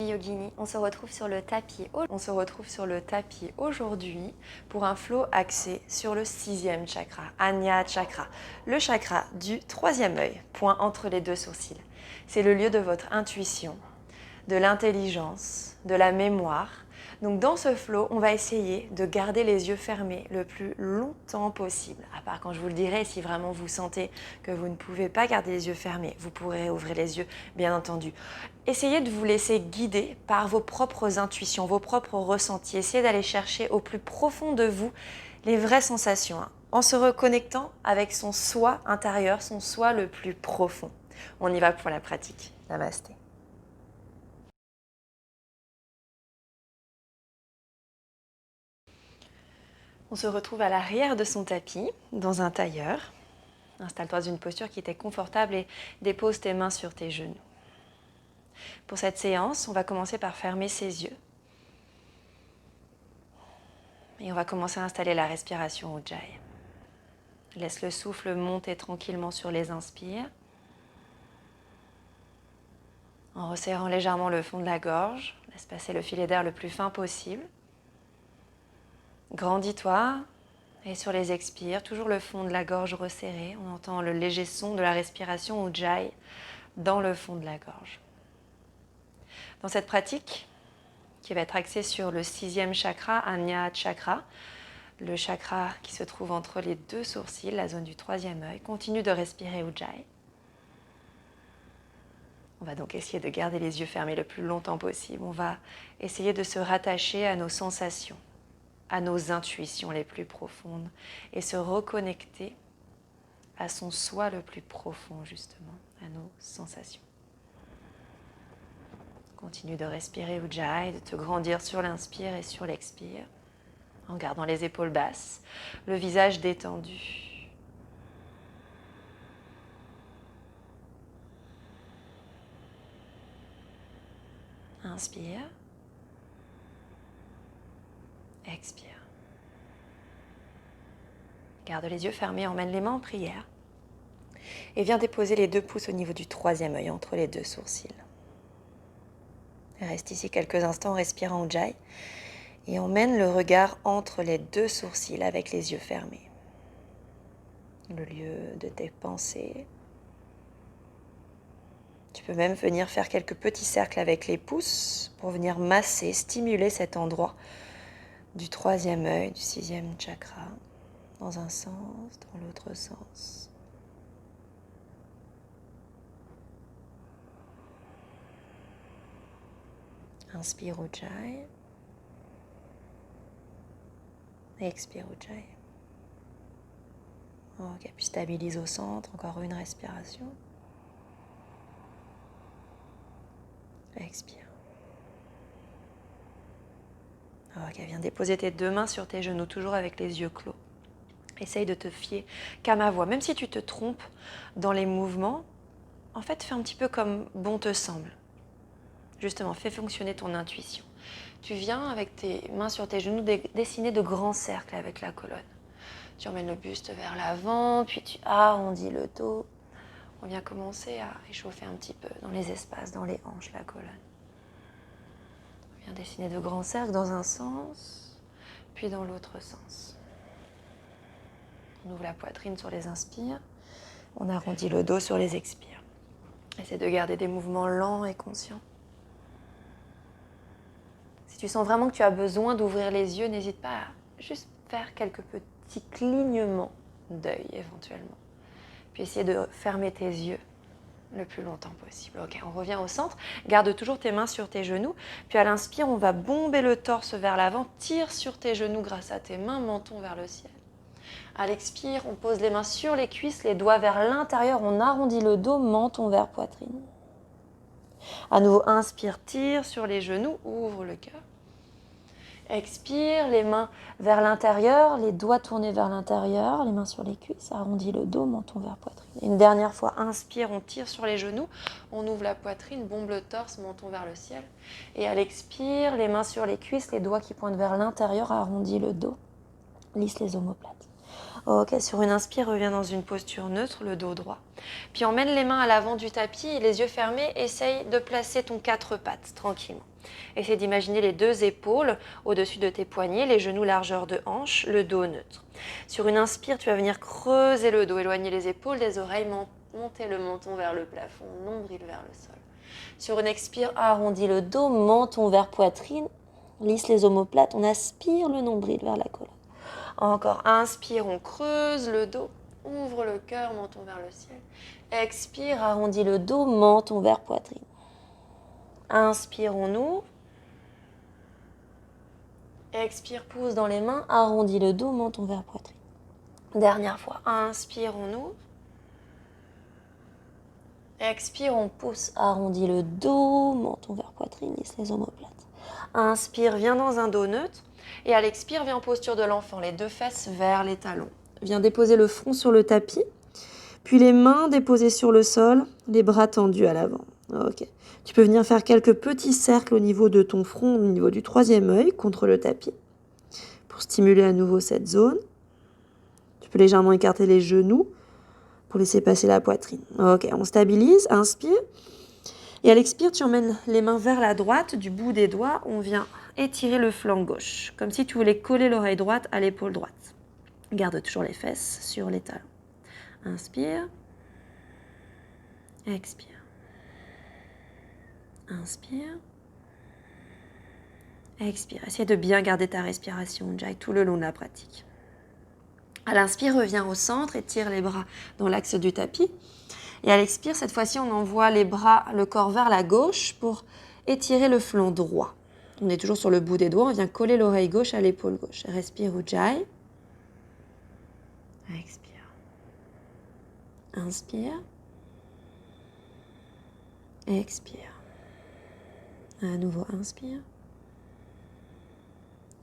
Yogini, on se retrouve sur le tapis. Aujourd'hui pour un flow axé sur le 6e chakra, Ajna Chakra, le chakra du 3e œil, point entre les deux sourcils. C'est le lieu de votre intuition, de l'intelligence, de la mémoire. Donc dans ce flow, on va essayer de garder les yeux fermés le plus longtemps possible. À part quand je vous le dirai, si vraiment vous sentez que vous ne pouvez pas garder les yeux fermés, vous pourrez ouvrir les yeux, bien entendu. Essayez de vous laisser guider par vos propres intuitions, vos propres ressentis. Essayez d'aller chercher au plus profond de vous les vraies sensations, en se reconnectant avec son soi intérieur, son soi le plus profond. On y va pour la pratique. Namasté. On se retrouve à l'arrière de son tapis, dans un tailleur. Installe-toi dans une posture qui t'est confortable et dépose tes mains sur tes genoux. Pour cette séance, on va commencer par fermer ses yeux. Et on va commencer à installer la respiration Ujjayi. Laisse le souffle monter tranquillement sur les inspires. En resserrant légèrement le fond de la gorge, laisse passer le filet d'air le plus fin possible. Grandis-toi et sur les expires, toujours le fond de la gorge resserré. On entend le léger son de la respiration Ujjayi dans le fond de la gorge. Dans cette pratique, qui va être axée sur le 6e chakra, Ajna Chakra, le chakra qui se trouve entre les deux sourcils, la zone du 3e œil, continue de respirer Ujjayi. On va donc essayer de garder les yeux fermés le plus longtemps possible. On va essayer de se rattacher à nos sensations, à nos intuitions les plus profondes et se reconnecter à son soi le plus profond, justement, à nos sensations. Continue de respirer Ujjayi, de te grandir sur l'inspire et sur l'expire, en gardant les épaules basses, le visage détendu. Inspire. Expire. Garde les yeux fermés, emmène les mains en prière. Et viens déposer les 2 pouces au niveau du 3e œil, entre les deux sourcils. Reste ici quelques instants en respirant Ujjayi. Et emmène le regard entre les deux sourcils avec les yeux fermés. Le lieu de tes pensées. Tu peux même venir faire quelques petits cercles avec les pouces pour venir masser, stimuler cet endroit du 3e œil, du 6e chakra, dans un sens, dans l'autre sens. Inspire Ujjayi. Expire Ujjayi. Ok, puis stabilise au centre, encore une respiration. Expire. Ok, viens déposer tes 2 mains sur tes genoux, toujours avec les yeux clos. Essaye de te fier qu'à ma voix. Même si tu te trompes dans les mouvements, en fait, fais un petit peu comme bon te semble. Justement, fais fonctionner ton intuition. Tu viens avec tes mains sur tes genoux dessiner de grands cercles avec la colonne. Tu emmènes le buste vers l'avant, puis tu arrondis le dos. On vient commencer à échauffer un petit peu dans les espaces, dans les hanches, la colonne. On vient dessiner de grands cercles dans un sens, puis dans l'autre sens. On ouvre la poitrine sur les inspires. On arrondit le dos sur les expires. Essaie de garder des mouvements lents et conscients. Si tu sens vraiment que tu as besoin d'ouvrir les yeux, n'hésite pas à juste faire quelques petits clignements d'œil éventuellement. Puis essayer de fermer tes yeux le plus longtemps possible. Ok, on revient au centre. Garde toujours tes mains sur tes genoux. Puis à l'inspire, on va bomber le torse vers l'avant. Tire sur tes genoux grâce à tes mains, menton vers le ciel. À l'expire, on pose les mains sur les cuisses, les doigts vers l'intérieur. On arrondit le dos, menton vers poitrine. À nouveau, inspire, tire sur les genoux, ouvre le cœur. Expire, les mains vers l'intérieur, les doigts tournés vers l'intérieur, les mains sur les cuisses, arrondis le dos, menton vers poitrine. Une dernière fois, inspire, on tire sur les genoux, on ouvre la poitrine, bombe le torse, menton vers le ciel. Et à l'expire, les mains sur les cuisses, les doigts qui pointent vers l'intérieur, arrondis le dos, lisse les omoplates. Ok, sur une inspire, reviens dans une posture neutre, le dos droit. Puis emmène les mains à l'avant du tapis et les yeux fermés, essaye de placer ton quatre pattes tranquillement. Essaye d'imaginer les deux épaules au-dessus de tes poignets, les genoux largeur de hanche, le dos neutre. Sur une inspire, tu vas venir creuser le dos, éloigner les épaules des oreilles, monter le menton vers le plafond, nombril vers le sol. Sur une expire, arrondis le dos, menton vers poitrine, lisse les omoplates, on aspire le nombril vers la colonne. Encore, inspire, on creuse le dos, ouvre le cœur, menton vers le ciel. Expire, arrondis le dos, menton vers poitrine. Inspire, on ouvre. Expire, pousse dans les mains, arrondis le dos, menton vers poitrine. Dernière fois, inspire, on ouvre. Expire, on pousse, arrondis le dos, menton vers poitrine, lisse les omoplates. Inspire, viens dans un dos neutre. Et à l'expire, viens en posture de l'enfant, les deux fesses vers les talons. Viens déposer le front sur le tapis, puis les mains déposées sur le sol, les bras tendus à l'avant. Ok. Tu peux venir faire quelques petits cercles au niveau de ton front, au niveau du troisième œil, contre le tapis, pour stimuler à nouveau cette zone. Tu peux légèrement écarter les genoux pour laisser passer la poitrine. Ok, on stabilise, inspire. Et à l'expire, tu emmènes les mains vers la droite, du bout des doigts, on vient étirer le flanc gauche, comme si tu voulais coller l'oreille droite à l'épaule droite. Garde toujours les fesses sur les talons. Inspire. Expire. Inspire. Expire. Essaye de bien garder ta respiration, Jai, tout le long de la pratique. À l'inspire, reviens au centre, étire les bras dans l'axe du tapis. Et à l'expire, cette fois-ci, on envoie les bras, le corps vers la gauche pour étirer le flanc droit. On est toujours sur le bout des doigts, on vient coller l'oreille gauche à l'épaule gauche. Respire Ujjayi. Expire. Inspire. Expire. À nouveau, inspire.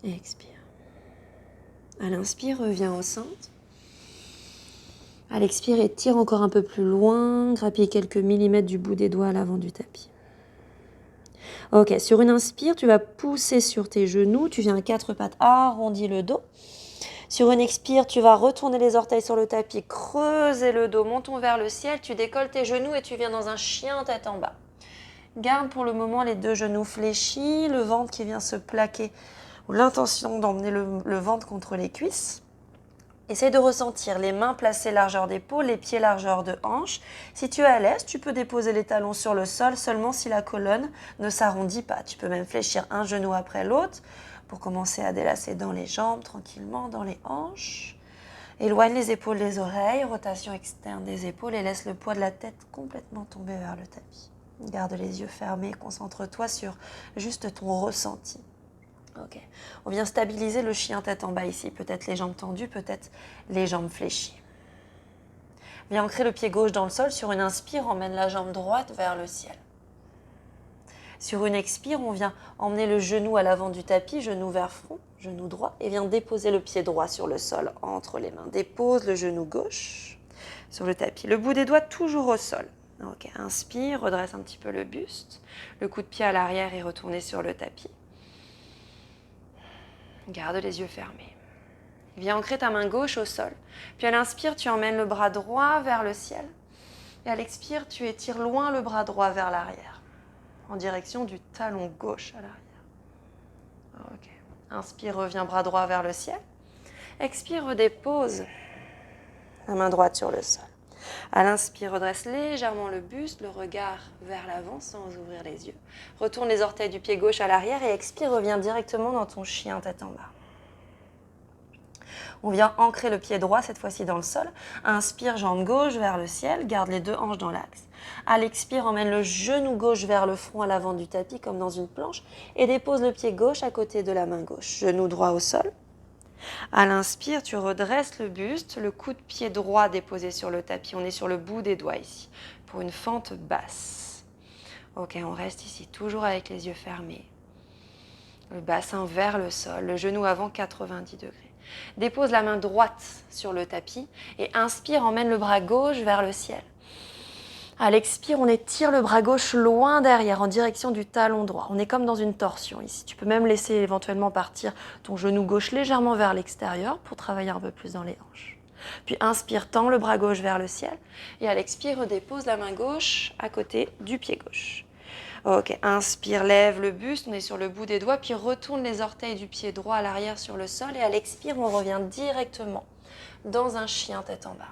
Expire. À l'inspire, reviens au centre. À l'expire, étire encore un peu plus loin, grappille quelques millimètres du bout des doigts à l'avant du tapis. Ok, sur une inspire, tu vas pousser sur tes genoux, tu viens à quatre pattes, arrondis le dos. Sur une expire, tu vas retourner les orteils sur le tapis, creuser le dos, montons vers le ciel, tu décolles tes genoux et tu viens dans un chien tête en bas. Garde pour le moment les deux genoux fléchis, le ventre qui vient se plaquer, ou l'intention d'emmener le ventre contre les cuisses. Essaye de ressentir les mains placées largeur d'épaule, les pieds largeur de hanche. Si tu es à l'aise, tu peux déposer les talons sur le sol seulement si la colonne ne s'arrondit pas. Tu peux même fléchir un genou après l'autre pour commencer à délasser dans les jambes, tranquillement, dans les hanches. Éloigne les épaules des oreilles, rotation externe des épaules et laisse le poids de la tête complètement tomber vers le tapis. Garde les yeux fermés, concentre-toi sur juste ton ressenti. Ok. On vient stabiliser le chien tête en bas ici. Peut-être les jambes tendues, peut-être les jambes fléchies. Viens ancrer le pied gauche dans le sol. Sur une inspire, emmène la jambe droite vers le ciel. Sur une expire, on vient emmener le genou à l'avant du tapis, genou vers front, genou droit, et viens déposer le pied droit sur le sol entre les mains. Dépose le genou gauche sur le tapis. Le bout des doigts toujours au sol. Ok. Inspire, redresse un petit peu le buste. Le coup de pied à l'arrière est retourné sur le tapis. Garde les yeux fermés. Viens ancrer ta main gauche au sol. Puis à l'inspire, tu emmènes le bras droit vers le ciel. Et à l'expire, tu étires loin le bras droit vers l'arrière, en direction du talon gauche à l'arrière. Ok. Inspire, reviens bras droit vers le ciel. Expire, redépose la main droite sur le sol. À l'inspire, redresse légèrement le buste, le regard vers l'avant sans ouvrir les yeux. Retourne les orteils du pied gauche à l'arrière et expire, reviens directement dans ton chien tête en bas. On vient ancrer le pied droit, cette fois-ci dans le sol. Inspire, jambe gauche vers le ciel, garde les deux hanches dans l'axe. À l'expire, emmène le genou gauche vers le front à l'avant du tapis comme dans une planche et dépose le pied gauche à côté de la main gauche. Genou droit au sol. À l'inspire, tu redresses le buste, le coup de pied droit déposé sur le tapis. On est sur le bout des doigts ici, pour une fente basse. Ok, on reste ici, toujours avec les yeux fermés. Le bassin vers le sol, le genou avant 90 degrés. Dépose la main droite sur le tapis et inspire, emmène le bras gauche vers le ciel. À l'expire, on étire le bras gauche loin derrière, en direction du talon droit. On est comme dans une torsion ici. Tu peux même laisser éventuellement partir ton genou gauche légèrement vers l'extérieur pour travailler un peu plus dans les hanches. Puis inspire, tends le bras gauche vers le ciel. Et à l'expire, redépose la main gauche à côté du pied gauche. Ok, inspire, lève le buste, on est sur le bout des doigts, puis retourne les orteils du pied droit à l'arrière sur le sol. Et à l'expire, on revient directement dans un chien tête en bas.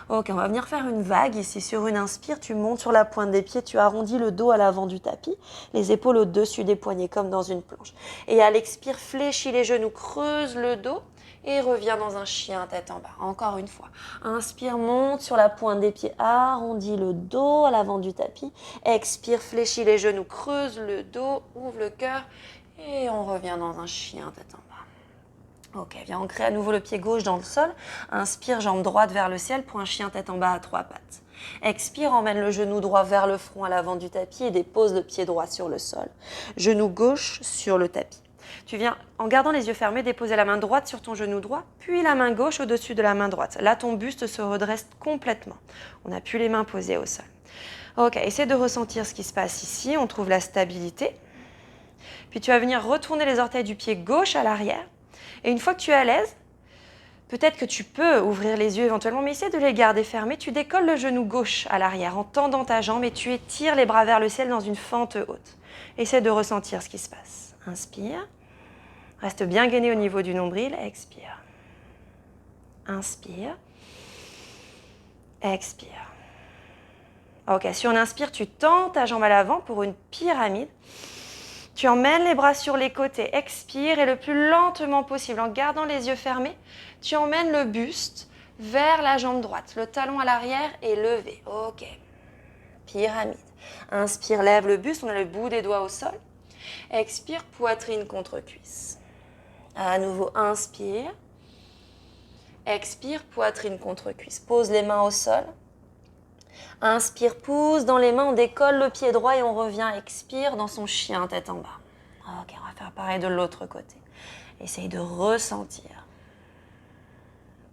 Ok, on va venir faire une vague ici. Sur une inspire, tu montes sur la pointe des pieds, tu arrondis le dos à l'avant du tapis, les épaules au-dessus des poignets comme dans une planche. Et à l'expire, fléchis les genoux, creuse le dos et reviens dans un chien tête en bas. Encore une fois. Inspire, monte sur la pointe des pieds, arrondis le dos à l'avant du tapis. Expire, fléchis les genoux, creuse le dos, ouvre le cœur et on revient dans un chien tête en bas. Ok, viens ancrer à nouveau le pied gauche dans le sol. Inspire, jambe droite vers le ciel pour un chien tête en bas à 3 pattes. Expire, emmène le genou droit vers le front à l'avant du tapis et dépose le pied droit sur le sol. Genou gauche sur le tapis. Tu viens, en gardant les yeux fermés, déposer la main droite sur ton genou droit, puis la main gauche au-dessus de la main droite. Là, ton buste se redresse complètement. On n'a plus les mains posées au sol. Ok, essaie de ressentir ce qui se passe ici. On trouve la stabilité. Puis tu vas venir retourner les orteils du pied gauche à l'arrière. Et une fois que tu es à l'aise, peut-être que tu peux ouvrir les yeux éventuellement, mais essaie de les garder fermés. Tu décolles le genou gauche à l'arrière en tendant ta jambe et tu étires les bras vers le ciel dans une fente haute. Essaie de ressentir ce qui se passe. Inspire. Reste bien gainé au niveau du nombril. Expire. Inspire. Expire. Ok, si on inspire, tu tends ta jambe à l'avant pour une pyramide. Tu emmènes les bras sur les côtés, expire et le plus lentement possible, en gardant les yeux fermés, tu emmènes le buste vers la jambe droite. Le talon à l'arrière est levé. Ok. Pyramide. Inspire, lève le buste, on a le bout des doigts au sol. Expire, poitrine contre cuisse. À nouveau, inspire. Expire, poitrine contre cuisse. Pose les mains au sol. Inspire, pousse dans les mains, on décolle le pied droit et on revient, expire dans son chien tête en bas. Ok, on va faire pareil de l'autre côté. Essaye de ressentir.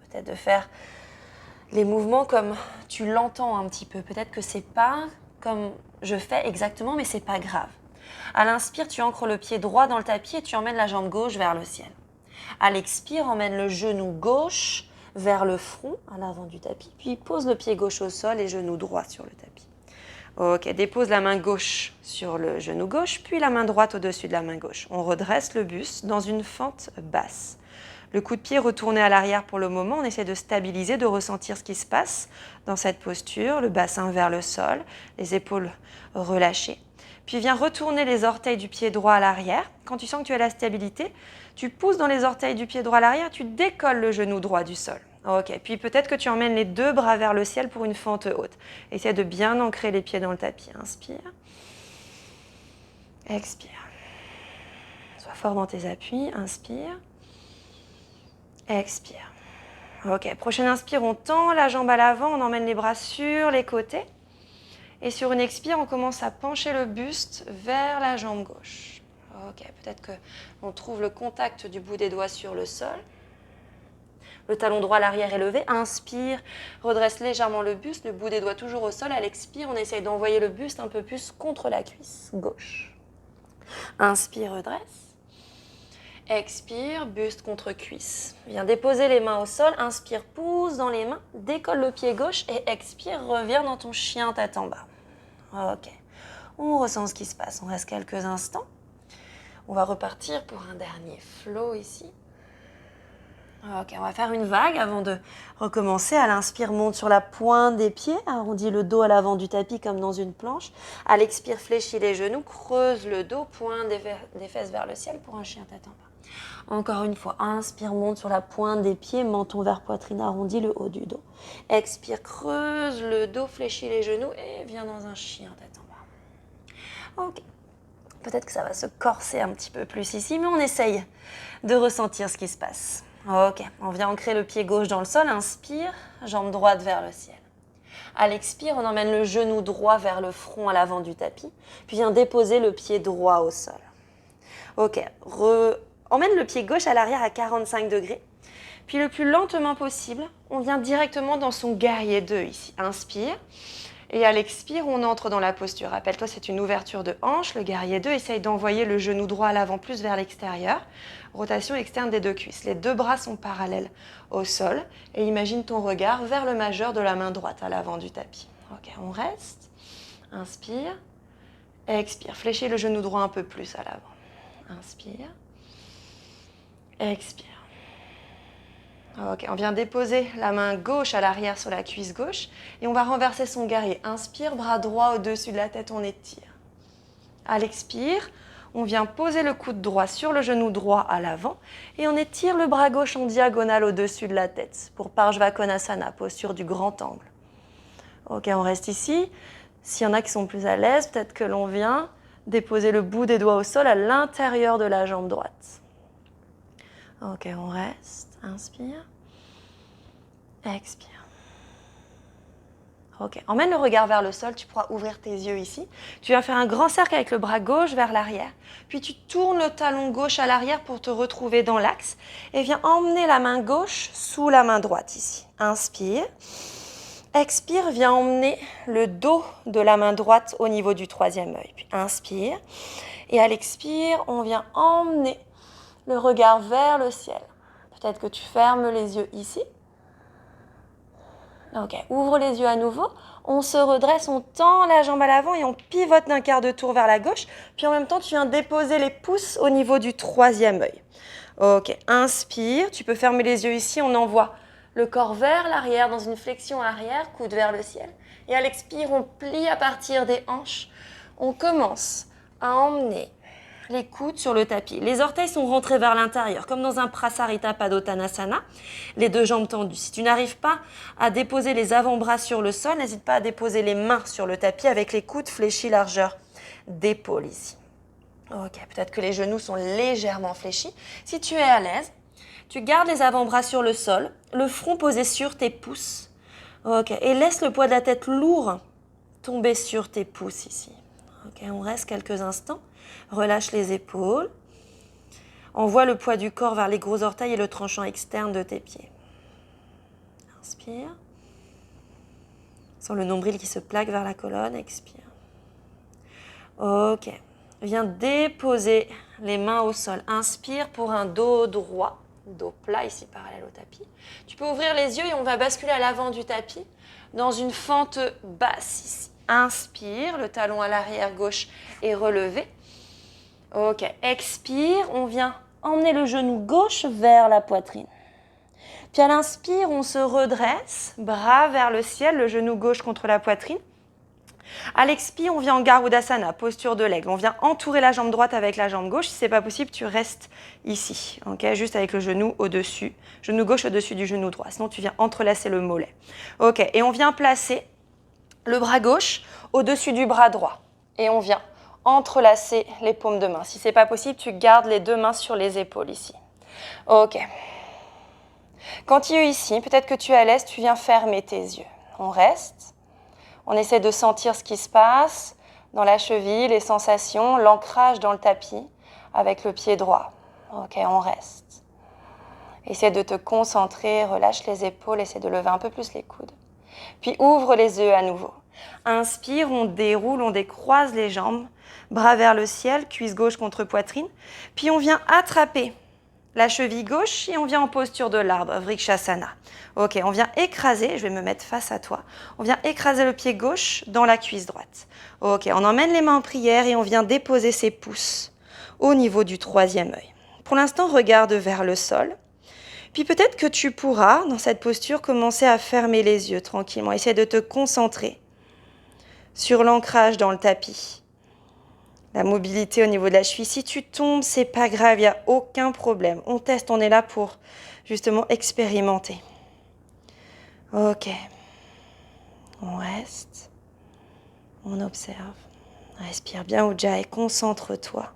Peut-être de faire les mouvements comme tu l'entends un petit peu. Peut-être que c'est pas comme je fais exactement, mais c'est pas grave. À l'inspire, tu ancres le pied droit dans le tapis et tu emmènes la jambe gauche vers le ciel. À l'expire, emmène le genou gauche vers le front, à l'avant du tapis, puis pose le pied gauche au sol et genou droit sur le tapis. Ok, dépose la main gauche sur le genou gauche, puis la main droite au-dessus de la main gauche. On redresse le buste dans une fente basse. Le coup de pied retourné à l'arrière pour le moment, on essaie de stabiliser, de ressentir ce qui se passe dans cette posture, le bassin vers le sol, les épaules relâchées. Puis viens retourner les orteils du pied droit à l'arrière. Quand tu sens que tu as la stabilité, tu pousses dans les orteils du pied droit à l'arrière, tu décolles le genou droit du sol. Ok, puis peut-être que tu emmènes les deux bras vers le ciel pour une fente haute. Essaie de bien ancrer les pieds dans le tapis. Inspire. Expire. Sois fort dans tes appuis. Inspire. Expire. Ok, prochaine inspire, on tend la jambe à l'avant, on emmène les bras sur les côtés. Et sur une expire, on commence à pencher le buste vers la jambe gauche. Ok, peut-être qu'on trouve le contact du bout des doigts sur le sol. Le talon droit à l'arrière est levé. Inspire, redresse légèrement le buste, le bout des doigts toujours au sol. À l'expire, on essaye d'envoyer le buste un peu plus contre la cuisse gauche. Inspire, redresse. Expire, buste contre cuisse. Viens déposer les mains au sol. Inspire, pousse dans les mains. Décolle le pied gauche et expire, reviens dans ton chien tête en bas. Ok, on ressent ce qui se passe. On reste quelques instants. On va repartir pour un dernier flow ici. Ok, on va faire une vague avant de recommencer. À l'inspire, monte sur la pointe des pieds, arrondis le dos à l'avant du tapis comme dans une planche. À l'expire, fléchis les genoux, creuse le dos, pointe des fesses vers le ciel pour un chien tête en bas. Encore une fois, inspire, monte sur la pointe des pieds, menton vers poitrine, arrondis le haut du dos. Expire, creuse le dos, fléchis les genoux et viens dans un chien tête en bas. Ok. Peut-être que ça va se corser un petit peu plus ici, mais on essaye de ressentir ce qui se passe. Ok, on vient ancrer le pied gauche dans le sol, inspire, jambe droite vers le ciel. À l'expire, on emmène le genou droit vers le front à l'avant du tapis, puis vient déposer le pied droit au sol. Ok, emmène le pied gauche à l'arrière à 45 degrés, puis le plus lentement possible, on vient directement dans son guerrier 2 ici. Inspire, Et à l'expire, on entre dans la posture. Rappelle-toi, c'est une ouverture de hanche. Le guerrier 2, essaye d'envoyer le genou droit à l'avant, plus vers l'extérieur. Rotation externe des deux cuisses. Les deux bras sont parallèles au sol. Et imagine ton regard vers le majeur de la main droite à l'avant du tapis. Ok, on reste. Inspire. Expire. Fléchis le genou droit un peu plus à l'avant. Inspire. Expire. Ok, on vient déposer la main gauche à l'arrière sur la cuisse gauche et on va renverser son guerrier. Inspire, bras droit au-dessus de la tête, on étire. À l'expire, on vient poser le coude droit sur le genou droit à l'avant et on étire le bras gauche en diagonale au-dessus de la tête pour Parshva Konasana, posture du grand angle. Ok, on reste ici. S'il y en a qui sont plus à l'aise, peut-être que l'on vient déposer le bout des doigts au sol à l'intérieur de la jambe droite. Ok, on reste. Inspire. Expire. Ok, emmène le regard vers le sol, tu pourras ouvrir tes yeux ici. Tu vas faire un grand cercle avec le bras gauche vers l'arrière. Puis tu tournes le talon gauche à l'arrière pour te retrouver dans l'axe. Et viens emmener la main gauche sous la main droite ici. Inspire. Expire, viens emmener le dos de la main droite au niveau du troisième œil. Puis inspire. Et à l'expire, on vient emmener le regard vers le ciel. Peut-être que tu fermes les yeux ici. Ok, ouvre les yeux à nouveau. On se redresse, on tend la jambe à l'avant et on pivote d'un quart de tour vers la gauche. Puis en même temps, tu viens déposer les pouces au niveau du troisième œil. Ok, inspire. Tu peux fermer les yeux ici. On envoie le corps vers l'arrière dans une flexion arrière, coude vers le ciel. Et à l'expire, on plie à partir des hanches. On commence à emmener les coudes sur le tapis. Les orteils sont rentrés vers l'intérieur, comme dans un Prasarita Padottanasana, les deux jambes tendues. Si tu n'arrives pas à déposer les avant-bras sur le sol, n'hésite pas à déposer les mains sur le tapis avec les coudes fléchis largeur d'épaule ici. Ok, peut-être que les genoux sont légèrement fléchis. Si tu es à l'aise, tu gardes les avant-bras sur le sol, le front posé sur tes pouces. Ok, et laisse le poids de la tête lourd tomber sur tes pouces ici. Ok, on reste quelques instants. Relâche les épaules. Envoie le poids du corps vers les gros orteils et le tranchant externe de tes pieds. Inspire. Sens le nombril qui se plaque vers la colonne. Expire. Ok. Viens déposer les mains au sol. Inspire pour un dos droit. Dos plat ici parallèle au tapis. Tu peux ouvrir les yeux et on va basculer à l'avant du tapis dans une fente basse ici. Inspire, le talon à l'arrière gauche est relevé. Ok, expire, on vient emmener le genou gauche vers la poitrine. Puis à l'inspire, on se redresse, bras vers le ciel, le genou gauche contre la poitrine. À l'expire, on vient en Garudasana, posture de l'aigle. On vient entourer la jambe droite avec la jambe gauche. Si ce n'est pas possible, tu restes ici, okay, juste avec le genou au-dessus, genou gauche au-dessus du genou droit. Sinon, tu viens entrelacer le mollet. Ok, et on vient placer le bras gauche au-dessus du bras droit. Et on vient entrelacer les paumes de main. Si ce n'est pas possible, tu gardes les deux mains sur les épaules ici. Ok. Quand tu es ici, peut-être que tu es à l'aise, tu viens fermer tes yeux. On reste. On essaie de sentir ce qui se passe dans la cheville, les sensations, l'ancrage dans le tapis avec le pied droit. Ok, on reste. Essaie de te concentrer, relâche les épaules, essaie de lever un peu plus les coudes. Puis ouvre les yeux à nouveau. Inspire, on déroule, on décroise les jambes, bras vers le ciel, cuisse gauche contre poitrine. Puis on vient attraper la cheville gauche et on vient en posture de l'arbre, Vrikshasana. Ok, on vient écraser, je vais me mettre face à toi. On vient écraser le pied gauche dans la cuisse droite. Ok, on emmène les mains en prière et on vient déposer ses pouces au niveau du troisième œil. Pour l'instant, regarde vers le sol. Puis peut-être que tu pourras, dans cette posture, commencer à fermer les yeux tranquillement. Essaie de te concentrer sur l'ancrage dans le tapis. La mobilité au niveau de la cheville. Si tu tombes, c'est pas grave, il n'y a aucun problème. On teste, on est là pour justement expérimenter. Ok. On reste. On observe. Respire bien, Ujjayi, concentre-toi.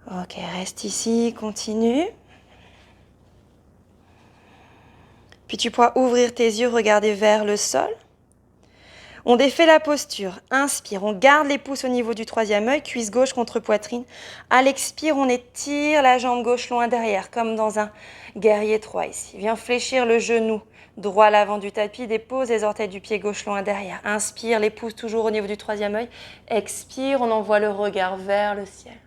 Ok, reste ici, continue. Puis tu pourras ouvrir tes yeux, regarder vers le sol. On défait la posture. Inspire, on garde les pouces au niveau du troisième œil, cuisse gauche contre poitrine. À l'expire, on étire la jambe gauche loin derrière, comme dans un guerrier 3 ici. Viens fléchir le genou droit à l'avant du tapis, dépose les orteils du pied gauche loin derrière. Inspire, les pouces toujours au niveau du troisième œil. Expire, on envoie le regard vers le ciel.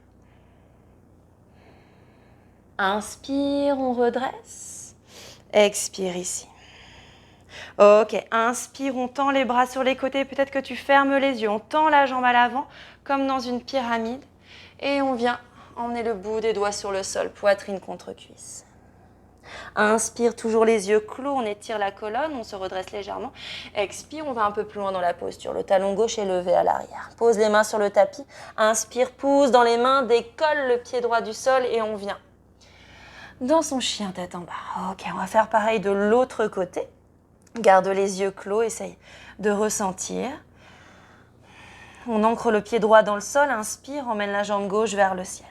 Inspire, on redresse. Expire ici. Ok, inspire, on tend les bras sur les côtés. Peut-être que tu fermes les yeux. On tend la jambe à l'avant, comme dans une pyramide. Et on vient emmener le bout des doigts sur le sol, poitrine contre cuisse. Inspire, toujours les yeux clos. On étire la colonne, on se redresse légèrement. Expire, on va un peu plus loin dans la posture. Le talon gauche est levé à l'arrière. Pose les mains sur le tapis. Inspire, pousse dans les mains, décolle le pied droit du sol et on vient dans son chien tête en bas. Ok, on va faire pareil de l'autre côté. Garde les yeux clos, essaye de ressentir. On ancre le pied droit dans le sol, inspire, emmène la jambe gauche vers le ciel.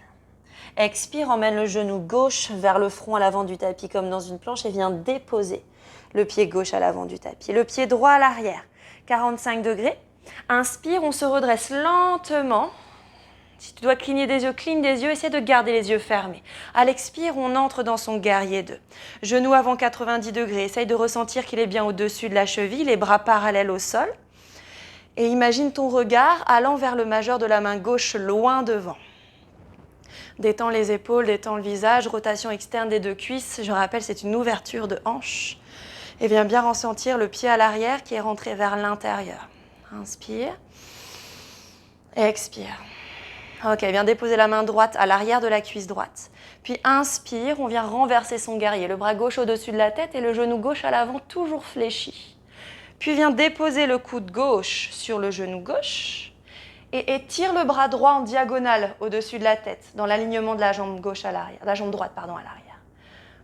Expire, emmène le genou gauche vers le front à l'avant du tapis comme dans une planche et viens déposer le pied gauche à l'avant du tapis. Le pied droit à l'arrière, 45 degrés. Inspire, on se redresse lentement. Si tu dois cligner des yeux, cligne des yeux, essaie de garder les yeux fermés. À l'expire, on entre dans son guerrier 2. Genou avant 90 degrés, essaye de ressentir qu'il est bien au-dessus de la cheville, les bras parallèles au sol. Et imagine ton regard allant vers le majeur de la main gauche, loin devant. Détends les épaules, détends le visage, rotation externe des deux cuisses. Je rappelle, c'est une ouverture de hanche. Et viens bien ressentir le pied à l'arrière qui est rentré vers l'intérieur. Inspire. Expire. Ok, viens déposer la main droite à l'arrière de la cuisse droite. Puis inspire, on vient renverser son guerrier. Le bras gauche au-dessus de la tête et le genou gauche à l'avant, toujours fléchi. Puis viens déposer le coude gauche sur le genou gauche et étire le bras droit en diagonale au-dessus de la tête, dans l'alignement de la jambe gauche à l'arrière, la jambe droite, pardon, à l'arrière.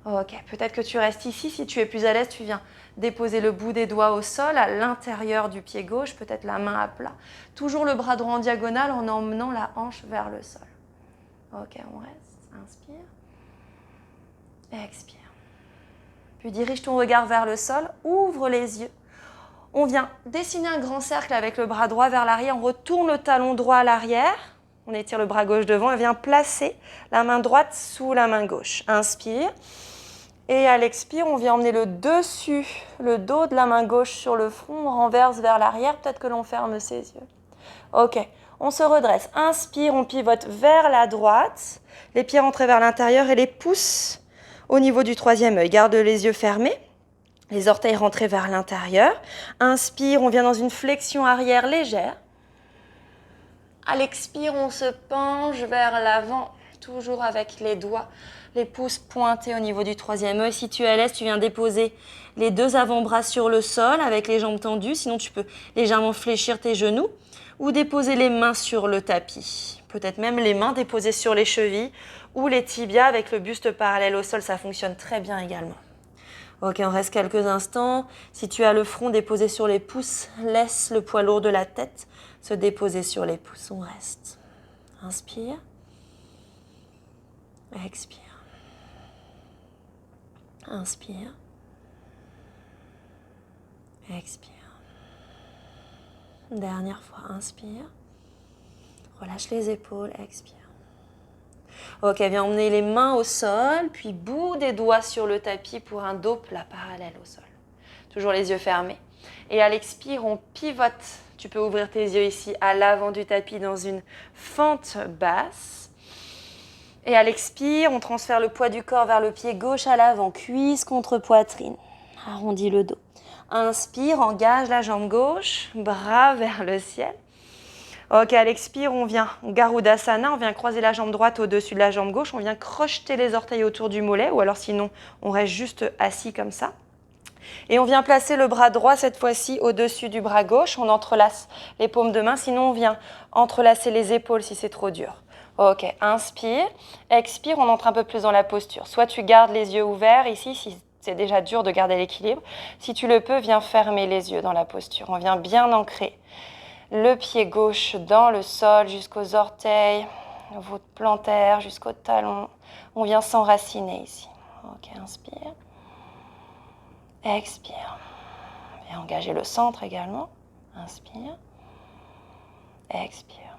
Ok, peut-être que tu restes ici. Si tu es plus à l'aise, tu viens déposer le bout des doigts au sol, à l'intérieur du pied gauche, peut-être la main à plat. Toujours le bras droit en diagonale en emmenant la hanche vers le sol. Ok, on reste. Inspire. Expire. Puis dirige ton regard vers le sol, ouvre les yeux. On vient dessiner un grand cercle avec le bras droit vers l'arrière. On retourne le talon droit à l'arrière. On étire le bras gauche devant et vient placer la main droite sous la main gauche. Inspire. Et à l'expire, on vient emmener le dessus, le dos de la main gauche sur le front, on renverse vers l'arrière, peut-être que l'on ferme ses yeux. Ok, on se redresse. Inspire, on pivote vers la droite, les pieds rentrés vers l'intérieur et les pouces au niveau du troisième œil. Garde les yeux fermés, les orteils rentrés vers l'intérieur. Inspire, on vient dans une flexion arrière légère. À l'expire, on se penche vers l'avant, toujours avec les doigts. Les pouces pointés au niveau du troisième œil. Si tu es à l'aise, tu viens déposer les deux avant-bras sur le sol avec les jambes tendues. Sinon, tu peux légèrement fléchir tes genoux ou déposer les mains sur le tapis. Peut-être même les mains déposées sur les chevilles ou les tibias avec le buste parallèle au sol. Ça fonctionne très bien également. Ok, on reste quelques instants. Si tu as le front déposé sur les pouces, laisse le poids lourd de la tête se déposer sur les pouces. On reste. Inspire. Expire. Inspire. Expire. Dernière fois, inspire. Relâche les épaules, expire. Ok, viens emmener les mains au sol, puis bout des doigts sur le tapis pour un dos plat parallèle au sol. Toujours les yeux fermés. Et à l'expire, on pivote. Tu peux ouvrir tes yeux ici à l'avant du tapis dans une fente basse. Et à l'expire, on transfère le poids du corps vers le pied gauche à l'avant, cuisse contre poitrine. Arrondis le dos. Inspire, engage la jambe gauche, bras vers le ciel. Ok, à l'expire, on vient Garudasana, on vient croiser la jambe droite au-dessus de la jambe gauche, on vient crocheter les orteils autour du mollet, ou alors sinon, on reste juste assis comme ça. Et on vient placer le bras droit cette fois-ci au-dessus du bras gauche, on entrelace les paumes de main, sinon on vient entrelacer les épaules si c'est trop dur. Ok, inspire, expire, on entre un peu plus dans la posture. Soit tu gardes les yeux ouverts ici, si c'est déjà dur de garder l'équilibre. Si tu le peux, viens fermer les yeux dans la posture. On vient bien ancrer le pied gauche dans le sol jusqu'aux orteils, voûte plantaire jusqu'au talon. On vient s'enraciner ici. Ok, inspire. Expire. Et engager le centre également. Inspire. Expire.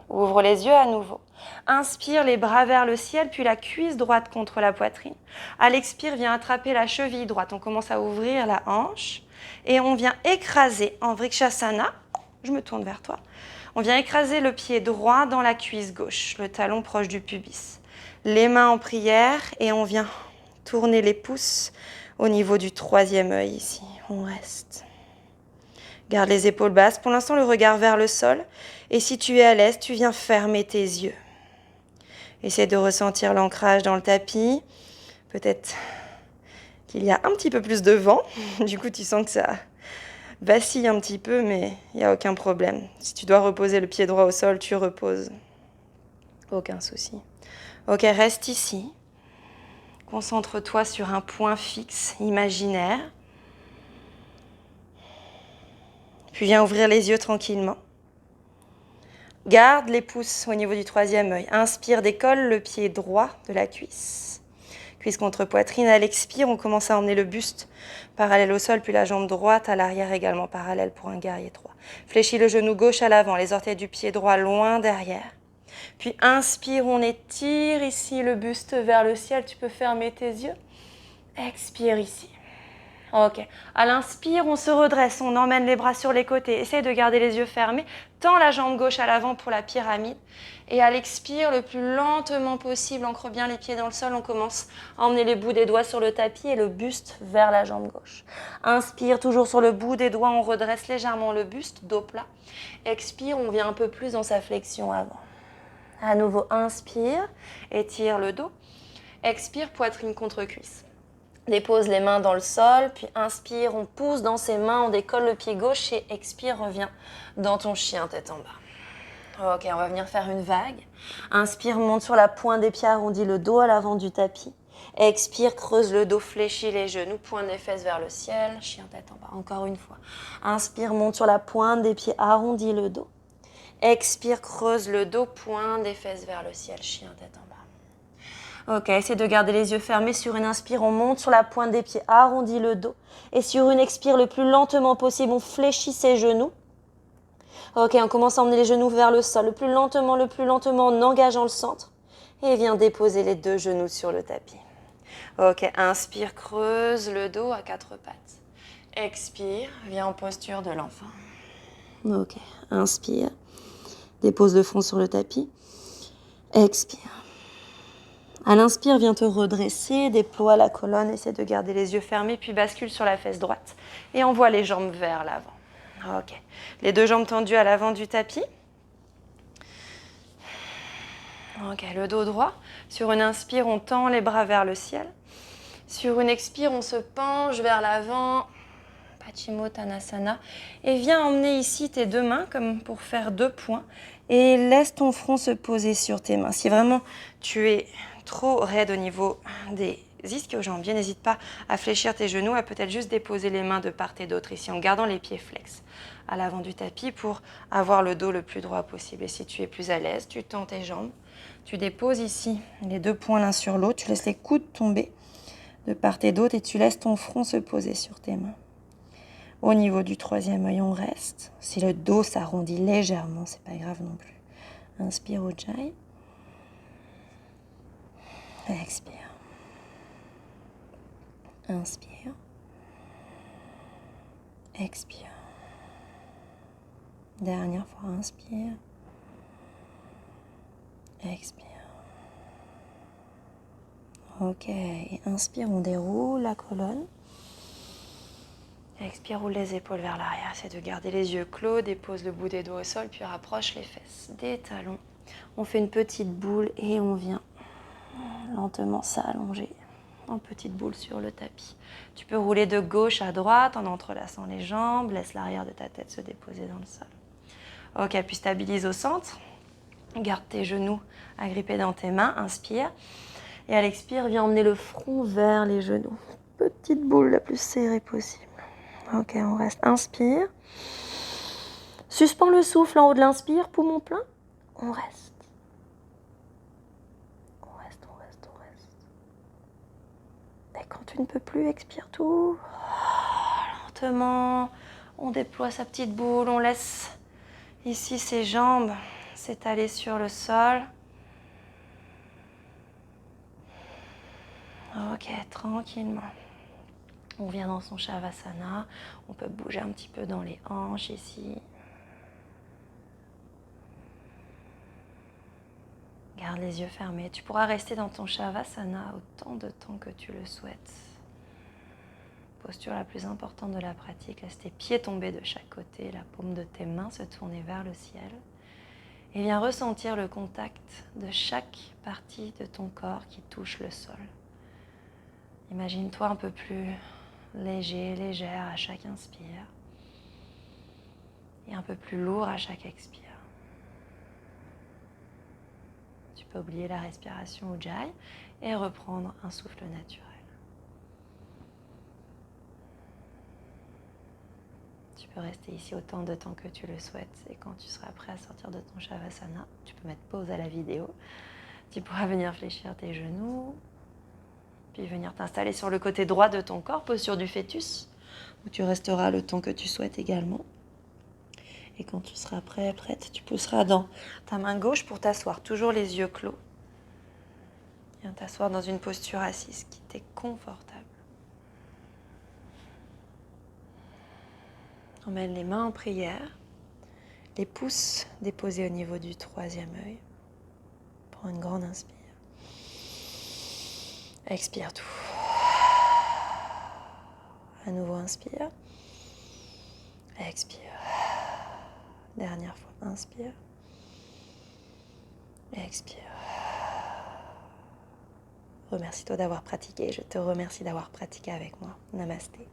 Ouvre les yeux à nouveau. Inspire, les bras vers le ciel, puis la cuisse droite contre la poitrine. À l'expire, viens attraper la cheville droite. On commence à ouvrir la hanche et on vient écraser en Vrikshasana. Je me tourne vers toi. On vient écraser le pied droit dans la cuisse gauche, le talon proche du pubis. Les mains en prière et on vient tourner les pouces au niveau du troisième œil ici. On reste. Garde les épaules basses. Pour l'instant, le regard vers le sol. Et si tu es à l'aise, tu viens fermer tes yeux. Essaie de ressentir l'ancrage dans le tapis. Peut-être qu'il y a un petit peu plus de vent. Du coup, tu sens que ça vacille un petit peu, mais il n'y a aucun problème. Si tu dois reposer le pied droit au sol, tu reposes. Aucun souci. Ok, reste ici. Concentre-toi sur un point fixe, imaginaire. Puis viens ouvrir les yeux tranquillement. Garde les pouces au niveau du troisième œil. Inspire, décolle le pied droit de la cuisse. Cuisse contre poitrine. À l'expire, on commence à emmener le buste parallèle au sol, puis la jambe droite à l'arrière également parallèle pour un guerrier droit. Fléchis le genou gauche à l'avant, les orteils du pied droit loin derrière. Puis inspire, on étire ici le buste vers le ciel. Tu peux fermer tes yeux. Expire ici. Ok. À l'inspire, on se redresse, on emmène les bras sur les côtés. Essaye de garder les yeux fermés. Tends la jambe gauche à l'avant pour la pyramide. Et à l'expire, le plus lentement possible, ancre bien les pieds dans le sol. On commence à emmener les bouts des doigts sur le tapis et le buste vers la jambe gauche. Inspire, toujours sur le bout des doigts, on redresse légèrement le buste, dos plat. Expire, on vient un peu plus dans sa flexion avant. À nouveau, inspire, étire le dos. Expire, poitrine contre cuisse. Dépose les mains dans le sol, puis inspire, on pousse dans ses mains, on décolle le pied gauche et expire, reviens dans ton chien, tête en bas. Ok, on va venir faire une vague. Inspire, monte sur la pointe des pieds, arrondis le dos à l'avant du tapis. Expire, creuse le dos, fléchis les genoux, pointe des fesses vers le ciel, chien tête en bas. Encore une fois. Inspire, monte sur la pointe des pieds, arrondis le dos. Expire, creuse le dos, pointe des fesses vers le ciel, chien tête en bas. Ok, essaie de garder les yeux fermés. Sur une inspire, on monte sur la pointe des pieds, arrondit le dos. Et sur une expire, le plus lentement possible, on fléchit ses genoux. Ok, on commence à emmener les genoux vers le sol, le plus lentement, en engageant le centre. Et viens déposer les deux genoux sur le tapis. Ok, inspire, creuse le dos à quatre pattes. Expire, viens en posture de l'enfant. Ok, inspire, dépose le front sur le tapis. Expire. À l'inspire, viens te redresser, déploie la colonne, essaie de garder les yeux fermés, puis bascule sur la fesse droite et envoie les jambes vers l'avant. Ok. Les deux jambes tendues à l'avant du tapis. Ok, le dos droit. Sur une inspire, on tend les bras vers le ciel. Sur une expire, on se penche vers l'avant. Paschimottanasana. Et viens emmener ici tes deux mains comme pour faire 2 points. Et laisse ton front se poser sur tes mains. Si vraiment tu es trop raide au niveau des ischio-jambiers, n'hésite pas à fléchir tes genoux, à peut-être juste déposer les mains de part et d'autre ici en gardant les pieds flex à l'avant du tapis pour avoir le dos le plus droit possible. Et si tu es plus à l'aise, tu tends tes jambes. Tu déposes ici les 2 points l'un sur l'autre. Tu laisses les coudes tomber de part et d'autre et tu laisses ton front se poser sur tes mains. Au niveau du troisième œil, on reste. Si le dos s'arrondit légèrement, c'est pas grave non plus. Inspire, Ujjayi. Expire. Inspire. Expire. Dernière fois, inspire. Expire. Ok, inspire, on déroule la colonne. Expire, roule les épaules vers l'arrière. Essaie de garder les yeux clos, dépose le bout des doigts au sol, puis rapproche les fesses des talons. On fait une petite boule et on vient lentement s'allonger en petite boule sur le tapis. Tu peux rouler de gauche à droite en entrelaçant les jambes. Laisse l'arrière de ta tête se déposer dans le sol. Ok, puis stabilise au centre. Garde tes genoux agrippés dans tes mains. Inspire. Et à l'expire, viens emmener le front vers les genoux. Petite boule la plus serrée possible. Ok, on reste. Inspire. Suspends le souffle en haut de l'inspire, poumon plein. On reste. On reste, on reste, on reste. Et quand tu ne peux plus, expire tout. Lentement. On déploie sa petite boule, on laisse ici ses jambes s'étaler sur le sol. Ok, tranquillement. On vient dans son Shavasana. On peut bouger un petit peu dans les hanches ici. Garde les yeux fermés. Tu pourras rester dans ton Shavasana autant de temps que tu le souhaites. Posture la plus importante de la pratique. Laisse tes pieds tomber de chaque côté, la paume de tes mains se tourner vers le ciel. Et viens ressentir le contact de chaque partie de ton corps qui touche le sol. Imagine-toi un peu plus léger, légère à chaque inspire et un peu plus lourd à chaque expire. Tu peux oublier la respiration Ujjayi et reprendre un souffle naturel. Tu peux rester ici autant de temps que tu le souhaites et quand tu seras prêt à sortir de ton Shavasana, tu peux mettre pause à la vidéo. Tu pourras venir fléchir tes genoux, puis venir t'installer sur le côté droit de ton corps, posture du fœtus, où tu resteras le temps que tu souhaites également. Et quand tu seras prêt, prête, tu pousseras dans ta main gauche pour t'asseoir, toujours les yeux clos. Viens t'asseoir dans une posture assise qui t'est confortable. Emmène les mains en prière, les pouces déposés au niveau du troisième œil. Prends une grande inspire. Expire tout. À nouveau, inspire. Expire. Dernière fois, inspire. Expire. Remercie-toi d'avoir pratiqué. Je te remercie d'avoir pratiqué avec moi. Namasté.